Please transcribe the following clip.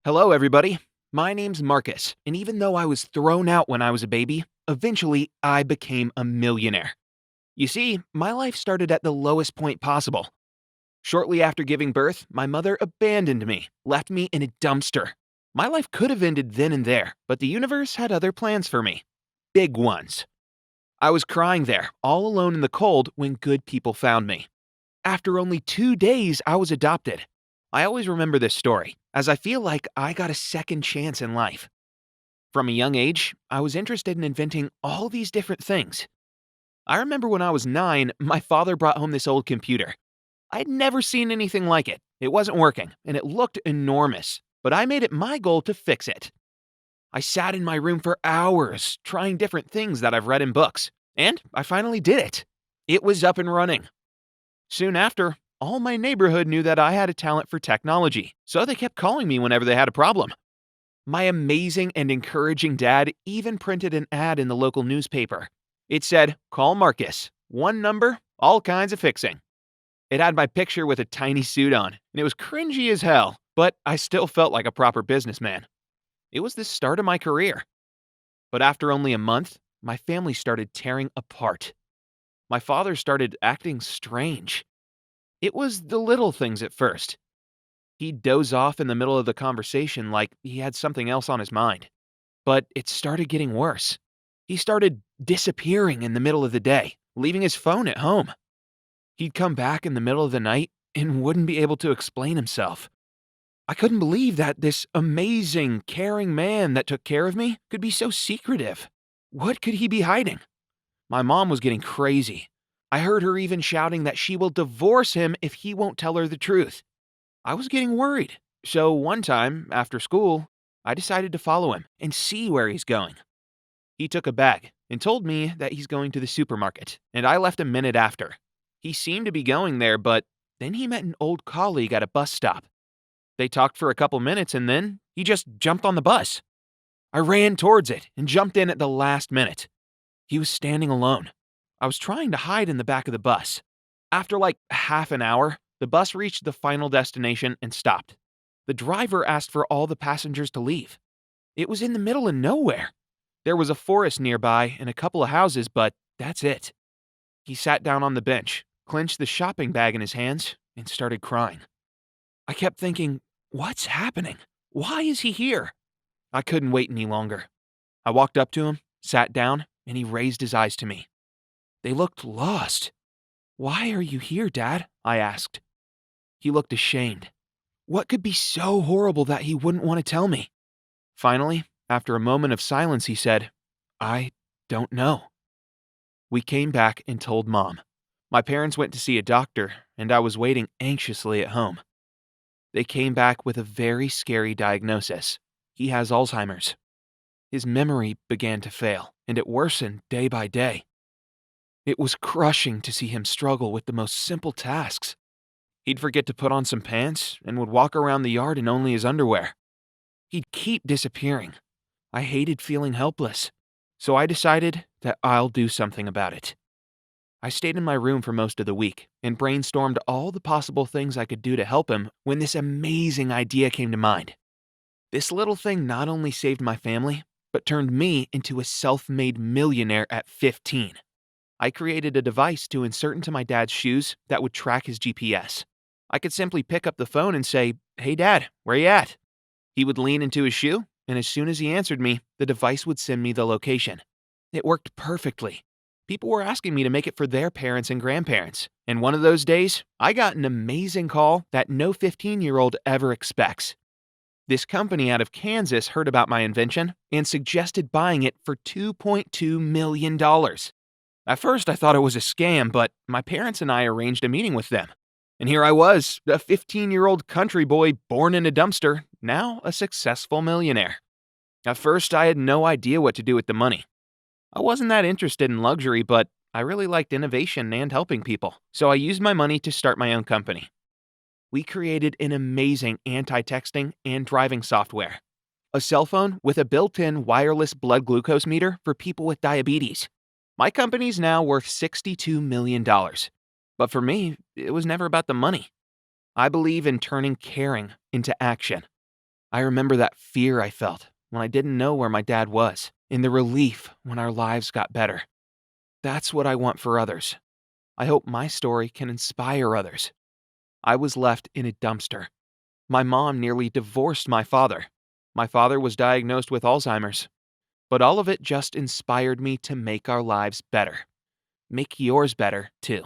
Hello, everybody. My name's Marcus, and even though I was thrown out when I was a baby, eventually I became a millionaire. You see, my life started at the lowest point possible. Shortly after giving birth, my mother abandoned me, left me in a dumpster. My life could have ended then and there, but the universe had other plans for me. Big ones. I was crying there, all alone in the cold, when good people found me. After only 2 days, I was adopted. I always remember this story, as I feel like I got a second chance in life. From a young age, I was interested in inventing all these different things. I remember when I was 9, my father brought home this old computer. I'd never seen anything like it. It wasn't working, and it looked enormous, but I made it my goal to fix it. I sat in my room for hours, trying different things that I've read in books, and I finally did it. It was up and running. Soon after, all my neighborhood knew that I had a talent for technology, so they kept calling me whenever they had a problem. My amazing and encouraging dad even printed an ad in the local newspaper. It said, "Call Marcus. One number, all kinds of fixing." It had my picture with a tiny suit on, and it was cringy as hell, but I still felt like a proper businessman. It was the start of my career. But after only a month, my family started tearing apart. My father started acting strange. It was the little things at first. He'd doze off in the middle of the conversation like he had something else on his mind. But it started getting worse. He started disappearing in the middle of the day, leaving his phone at home. He'd come back in the middle of the night and wouldn't be able to explain himself. I couldn't believe that this amazing, caring man that took care of me could be so secretive. What could he be hiding? My mom was getting crazy. I heard her even shouting that she will divorce him if he won't tell her the truth. I was getting worried. So one time, after school, I decided to follow him and see where he's going. He took a bag and told me that he's going to the supermarket, and I left a minute after. He seemed to be going there, but then he met an old colleague at a bus stop. They talked for a couple minutes and then he just jumped on the bus. I ran towards it and jumped in at the last minute. He was standing alone. I was trying to hide in the back of the bus. After like half an hour, the bus reached the final destination and stopped. The driver asked for all the passengers to leave. It was in the middle of nowhere. There was a forest nearby and a couple of houses, but that's it. He sat down on the bench, clenched the shopping bag in his hands, and started crying. I kept thinking, what's happening? Why is he here? I couldn't wait any longer. I walked up to him, sat down, and he raised his eyes to me. They looked lost. "Why are you here, Dad?" I asked. He looked ashamed. What could be so horrible that he wouldn't want to tell me? Finally, after a moment of silence, he said, "I don't know." We came back and told Mom. My parents went to see a doctor, and I was waiting anxiously at home. They came back with a very scary diagnosis. He has Alzheimer's. His memory began to fail, and it worsened day by day. It was crushing to see him struggle with the most simple tasks. He'd forget to put on some pants and would walk around the yard in only his underwear. He'd keep disappearing. I hated feeling helpless, so I decided that I'll do something about it. I stayed in my room for most of the week and brainstormed all the possible things I could do to help him when this amazing idea came to mind. This little thing not only saved my family, but turned me into a self-made millionaire at 15. I created a device to insert into my dad's shoes that would track his GPS. I could simply pick up the phone and say, "Hey Dad, where you at?" He would lean into his shoe, and as soon as he answered me, the device would send me the location. It worked perfectly. People were asking me to make it for their parents and grandparents, and one of those days, I got an amazing call that no 15-year-old ever expects. This company out of Kansas heard about my invention and suggested buying it for $2.2 million. At first, I thought it was a scam, but my parents and I arranged a meeting with them. And here I was, a 15-year-old country boy born in a dumpster, now a successful millionaire. At first, I had no idea what to do with the money. I wasn't that interested in luxury, but I really liked innovation and helping people, so I used my money to start my own company. We created an amazing anti-texting and driving software. A cell phone with a built-in wireless blood glucose meter for people with diabetes. My company's now worth $62 million. But for me, it was never about the money. I believe in turning caring into action. I remember that fear I felt when I didn't know where my dad was, and the relief when our lives got better. That's what I want for others. I hope my story can inspire others. I was left in a dumpster. My mom nearly divorced my father. My father was diagnosed with Alzheimer's. But all of it just inspired me to make our lives better. Make yours better, too.